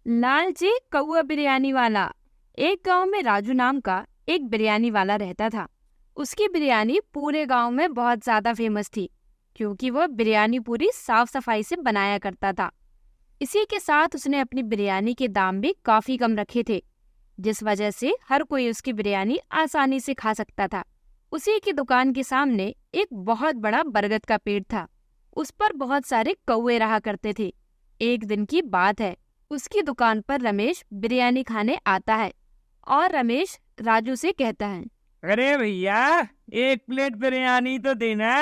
लालची कौआ बिरयानी वाला। एक गांव में राजू नाम का एक बिरयानी वाला रहता था। उसकी बिरयानी पूरे गांव में बहुत ज्यादा फेमस थी, क्योंकि वह बिरयानी पूरी साफ सफाई से बनाया करता था। इसी के साथ उसने अपनी बिरयानी के दाम भी काफी कम रखे थे, जिस वजह से हर कोई उसकी बिरयानी आसानी से खा सकता था। उसी की दुकान के सामने एक बहुत बड़ा बरगद का पेड़ था। उस पर बहुत सारे कौवे रहा करते थे। एक दिन की बात है, उसकी दुकान पर रमेश बिरयानी खाने आता है और रमेश राजू से कहता है, अरे भैया, एक प्लेट बिरयानी तो देना।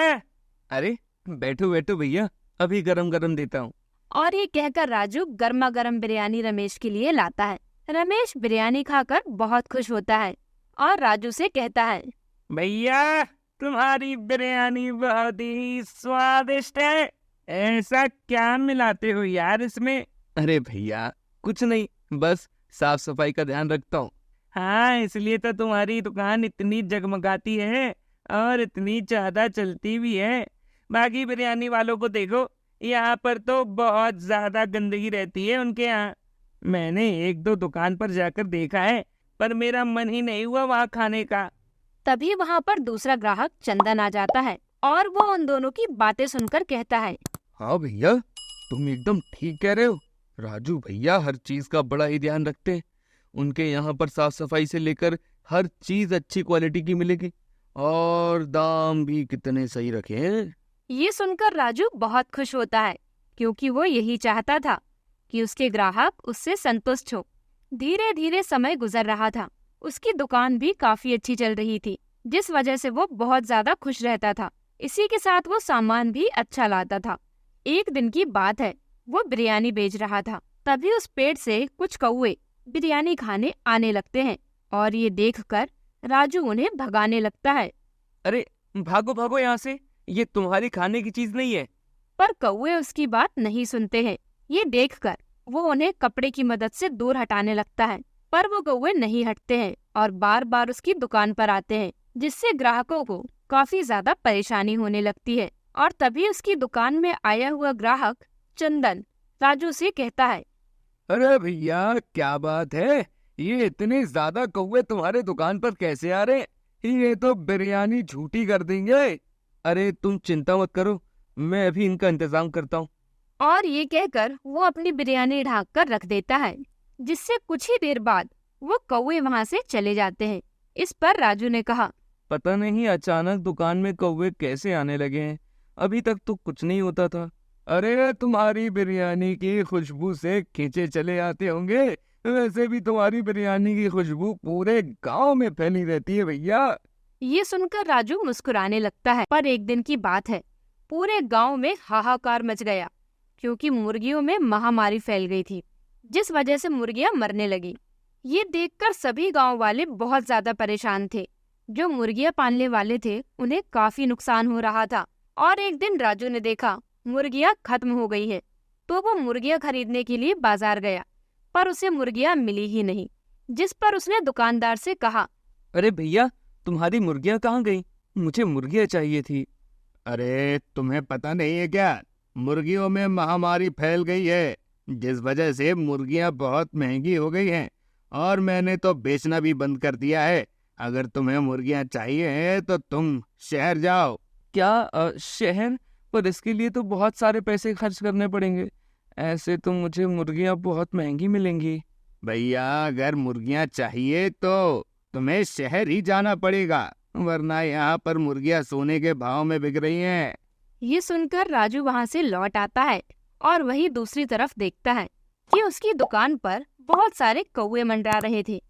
अरे बैठो बैठो भैया, अभी गरम गरम देता हूँ। और ये कहकर राजू गर्मा गर्म बिरयानी रमेश के लिए लाता है। रमेश बिरयानी खाकर बहुत खुश होता है और राजू से कहता है, भैया, तुम्हारी बिरयानी बहुत ही स्वादिष्ट है। ऐसा क्या मिलाते हो यार इसमें? अरे भैया कुछ नहीं, बस साफ सफाई का ध्यान रखता हूँ। हाँ, इसलिए तो तुम्हारी दुकान इतनी जगमगाती है और इतनी ज्यादा चलती भी है। बाकी बिरयानी वालों को देखो, यहाँ पर तो बहुत ज्यादा गंदगी रहती है उनके यहाँ। मैंने एक दो दुकान पर जाकर देखा है, पर मेरा मन ही नहीं हुआ वहाँ खाने का। तभी वहाँ पर दूसरा ग्राहक चंदन आ जाता है और वो उन दोनों की बातें सुनकर कहता है, हाँ भैया, तुम एकदम ठीक कह रहे हो। राजू भैया हर चीज का बड़ा ही ध्यान रखते हैं। उनके यहाँ पर साफ सफाई से लेकर हर चीज अच्छी क्वालिटी की मिलेगी, और दाम भी कितने सही रखे हैं। ये सुनकर राजू बहुत खुश होता है, क्योंकि वो यही चाहता था कि उसके ग्राहक उससे संतुष्ट हो। धीरे धीरे समय गुजर रहा था। उसकी दुकान भी काफी अच्छी चल रही थी, जिस वजह से वो बहुत ज्यादा खुश रहता था। इसी के साथ वो सामान भी अच्छा लाता था। एक दिन की बात है, वो बिरयानी बेच रहा था। तभी उस पेड़ से कुछ कौवे बिरयानी खाने आने लगते हैं और ये देखकर राजू उन्हें भगाने लगता है। अरे भागो भागो यहाँ से, ये तुम्हारी खाने की चीज नहीं है। पर कौवे उसकी बात नहीं सुनते हैं। ये देखकर वो उन्हें कपड़े की मदद से दूर हटाने लगता है, पर वो कौवे नहीं हटते हैं और बार बार उसकी दुकान पर आते हैं, जिससे ग्राहकों को काफी ज्यादा परेशानी होने लगती है। और तभी उसकी दुकान में आया हुआ ग्राहक चंदन राजू से कहता है, अरे भैया क्या बात है, ये इतने ज्यादा कौवे तुम्हारे दुकान पर कैसे आ रहे हैं? ये तो बिरयानी झूठी कर देंगे। अरे तुम चिंता मत करो, मैं अभी इनका इंतजाम करता हूँ। और ये कहकर वो अपनी बिरयानी ढक कर रख देता है, जिससे कुछ ही देर बाद वो कौवे वहाँ से चले जाते हैं। इस पर राजू ने कहा, पता नहीं अचानक दुकान में कौवे कैसे आने लगे हैं, अभी तक तो कुछ नहीं होता था। अरे तुम्हारी बिरयानी की खुशबू से खींचे चले आते होंगे। वैसे भी तुम्हारी बिरयानी की खुशबू पूरे गांव में फैली रहती है भैया। ये सुनकर राजू मुस्कुराने लगता है। पर एक दिन की बात है, पूरे गांव में हाहाकार मच गया, क्योंकि मुर्गियों में महामारी फैल गई थी, जिस वजह से मुर्गियां मरने लगी। ये देखकर सभी गांव वाले बहुत ज्यादा परेशान थे। जो मुर्गियां पालने वाले थे उन्हें काफी नुकसान हो रहा था। और एक दिन राजू ने देखा मुर्गियां खत्म हो गई है, तो वो मुर्गियां खरीदने के लिए बाजार गया, पर उसे मुर्गियां मिली ही नहीं। जिस पर उसने दुकानदार से कहा, अरे भैया, तुम्हारी मुर्गियां कहाँ गई? मुझे मुर्गियां चाहिए थी। अरे तुम्हें पता नहीं है क्या, मुर्गियों में महामारी फैल गई है, जिस वजह से मुर्गियां बहुत महंगी हो गई हैं और मैंने तो बेचना भी बंद कर दिया है। अगर तुम्हें मुर्गियां चाहिए हैं तो तुम शहर जाओ। क्या शहर? पर इसके लिए तो बहुत सारे पैसे खर्च करने पड़ेंगे। ऐसे तो मुझे मुर्गियां बहुत महंगी मिलेंगी। भैया, अगर मुर्गियां चाहिए तो तुम्हें शहर ही जाना पड़ेगा, वरना यहाँ पर मुर्गियां सोने के भाव में बिक रही हैं। ये सुनकर राजू वहाँ से लौट आता है और वही दूसरी तरफ देखता है कि उसकी दुकान पर बहुत सारे कौवे मंडरा रहे थे,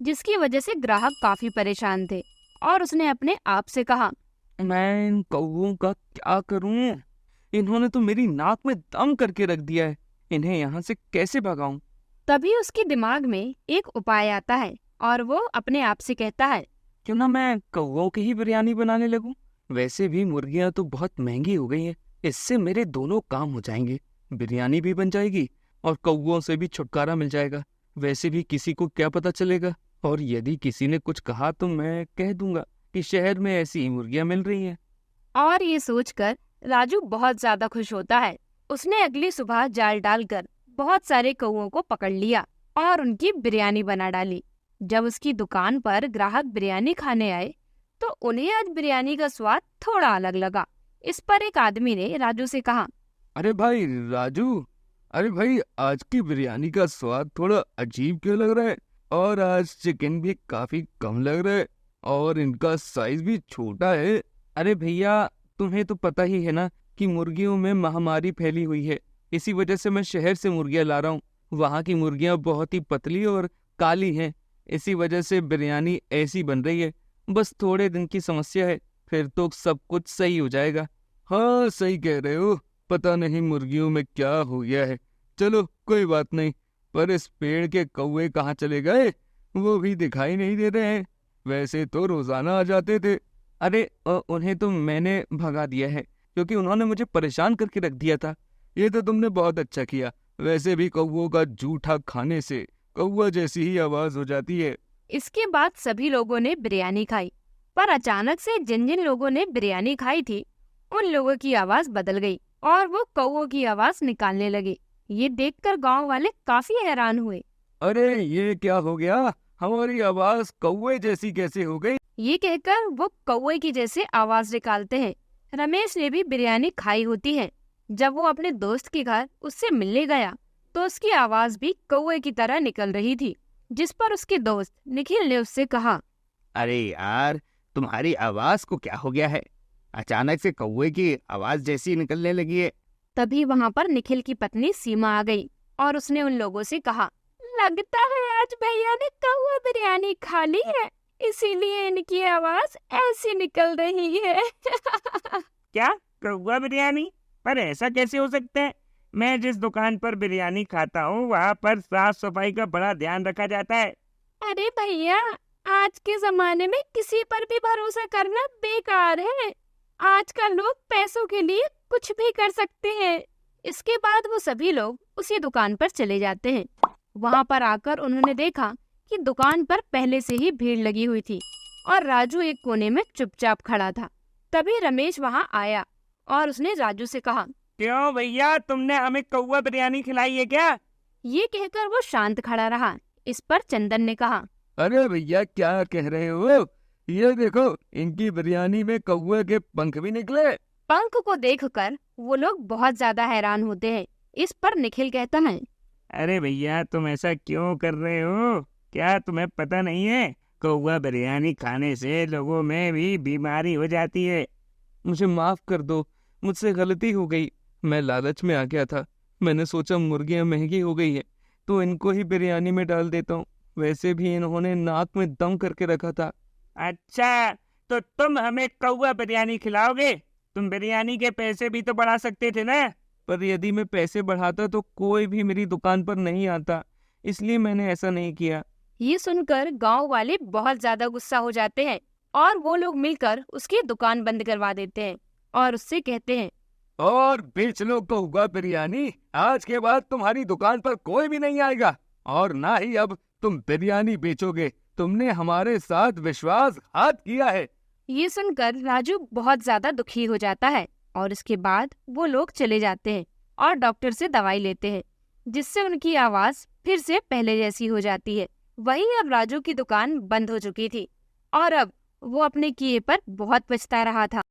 जिसकी वजह से ग्राहक काफी परेशान थे। और उसने अपने आप से कहा, मैं इन कौवों का क्या करूं? इन्होंने तो मेरी नाक में दम करके रख दिया है। इन्हें यहाँ से कैसे भगाऊं? तभी उसके दिमाग में एक उपाय आता है और वो अपने आप से कहता है, क्यों ना मैं कौवों की ही बिरयानी बनाने लगूं? वैसे भी मुर्गियां तो बहुत महंगी हो गई हैं। इससे मेरे दोनों काम हो जाएंगे, बिरयानी भी बन जाएगी और कौवों से भी छुटकारा मिल जाएगा। वैसे भी किसी को क्या पता चलेगा, और यदि किसी ने कुछ कहा तो मैं कह दूंगा कि शहर में ऐसी ही मुर्गियां मिल रही हैं। और ये सोचकर राजू बहुत ज्यादा खुश होता है। उसने अगली सुबह जाल डालकर बहुत सारे कौओं को पकड़ लिया और उनकी बिरयानी बना डाली। जब उसकी दुकान पर ग्राहक बिरयानी खाने आए तो उन्हें आज बिरयानी का स्वाद थोड़ा अलग लगा। इस पर एक आदमी ने राजू से कहा, अरे भाई राजू, अरे भाई आज की बिरयानी का स्वाद थोड़ा अजीब क्यों लग रहा है? और आज चिकन भी काफी कम लग रहा है और इनका साइज भी छोटा है। अरे भैया, तुम्हें तो पता ही है ना कि मुर्गियों में महामारी फैली हुई है। इसी वजह से मैं शहर से मुर्गियां ला रहा हूँ। वहाँ की मुर्गियां बहुत ही पतली और काली हैं। इसी वजह से बिरयानी ऐसी बन रही है। बस थोड़े दिन की समस्या है, फिर तो सब कुछ सही हो जाएगा। हाँ सही कह रहे हो, पता नहीं मुर्गियों में क्या हो गया है। चलो कोई बात नहीं, पर इस पेड़ के कौवे कहाँ चले गए? वो भी दिखाई नहीं दे रहे हैं। वैसे तो रोजाना आ जाते थे। अरे उन्हें तो मैंने भगा दिया है क्योंकि उन्होंने मुझे परेशान करके रख दिया था। ये तो तुमने बहुत अच्छा किया। वैसे भी कौवों का जूठा खाने से कौवा जैसी ही आवाज हो जाती है। इसके बाद सभी लोगों ने बिरयानी खाई, पर अचानक से जिन जिन लोगों ने बिरयानी खाई थी उन लोगों की आवाज बदल गई और वो कौवों की आवाज निकालने लगे। ये देखकर गांव वाले काफी हैरान हुए। अरे ये क्या हो गया? हमारी आवाज कौवे जैसी कैसे हो गई? ये कहकर वो कौवे की जैसे आवाज निकालते हैं। रमेश ने भी बिरयानी खाई होती है। जब वो अपने दोस्त के घर उससे मिलने गया तो उसकी आवाज भी कौवे की तरह निकल रही थी, जिस पर उसके दोस्त निखिल ने उससे कहा, अरे यार, तुम्हारी आवाज को क्या हो गया है? अचानक से कौवे की आवाज जैसी निकलने लगी है। तभी वहाँ पर निखिल की पत्नी सीमा आ गई और उसने उन लोगों से कहा, लगता है आज भैया ने कौवा बिरयानी खा ली है, इसीलिए इनकी आवाज ऐसी निकल रही है। क्या कौवा बिरयानी? पर ऐसा कैसे हो सकता है? मैं जिस दुकान पर बिरयानी खाता हूँ वहाँ पर साफ सफाई का बड़ा ध्यान रखा जाता है। अरे भैया, आज के जमाने में किसी पर भी भरोसा करना बेकार है। आजकल लोग पैसों के लिए कुछ भी कर सकते हैं। इसके बाद वो सभी लोग उसी दुकान पर चले जाते हैं। वहाँ पर आकर उन्होंने देखा कि दुकान पर पहले से ही भीड़ लगी हुई थी और राजू एक कोने में चुपचाप खड़ा था। तभी रमेश वहाँ आया और उसने राजू से कहा, क्यों भैया, तुमने हमें कौवा बिरयानी खिलाई है क्या? ये कहकर वो शांत खड़ा रहा। इस पर चंदन ने कहा, अरे भैया क्या कह रहे हो? ये देखो, इनकी बिरयानी में कौवे के पंख भी निकले। पंख को देखकर वो लोग बहुत ज्यादा हैरान होते हैं। इस पर निखिल कहता है, अरे भैया, तुम ऐसा क्यों कर रहे हो? क्या तुम्हें पता नहीं है कौवा बिरयानी खाने से लोगों में भी बीमारी हो जाती है। मुझे माफ कर दो, मुझसे गलती हो गई। मैं लालच में आ गया था। मैंने सोचा मुर्गियां महंगी हो गई है तो इनको ही बिरयानी में डाल देता हूँ। वैसे भी इन्होंने नाक में दम करके रखा था। अच्छा, तो तुम हमें कौवा बिरयानी खिलाओगे? तुम बिरयानी के पैसे भी तो बढ़ा सकते थे ना। पर यदि मैं पैसे बढ़ाता तो कोई भी मेरी दुकान पर नहीं आता, इसलिए मैंने ऐसा नहीं किया। ये सुनकर गांव वाले बहुत ज्यादा गुस्सा हो जाते हैं और वो लोग मिलकर उसकी दुकान बंद करवा देते हैं और उससे कहते हैं, और बेच लो कौवा बिरयानी। आज के बाद तुम्हारी दुकान पर कोई भी नहीं आएगा और ना ही अब तुम बिरयानी बेचोगे। तुमने हमारे साथ विश्वासघात किया है। ये सुनकर राजू बहुत ज्यादा दुखी हो जाता है और इसके बाद वो लोग चले जाते हैं और डॉक्टर से दवाई लेते हैं, जिससे उनकी आवाज फिर से पहले जैसी हो जाती है। वही अब राजू की दुकान बंद हो चुकी थी और अब वो अपने किए पर बहुत पछता रहा था।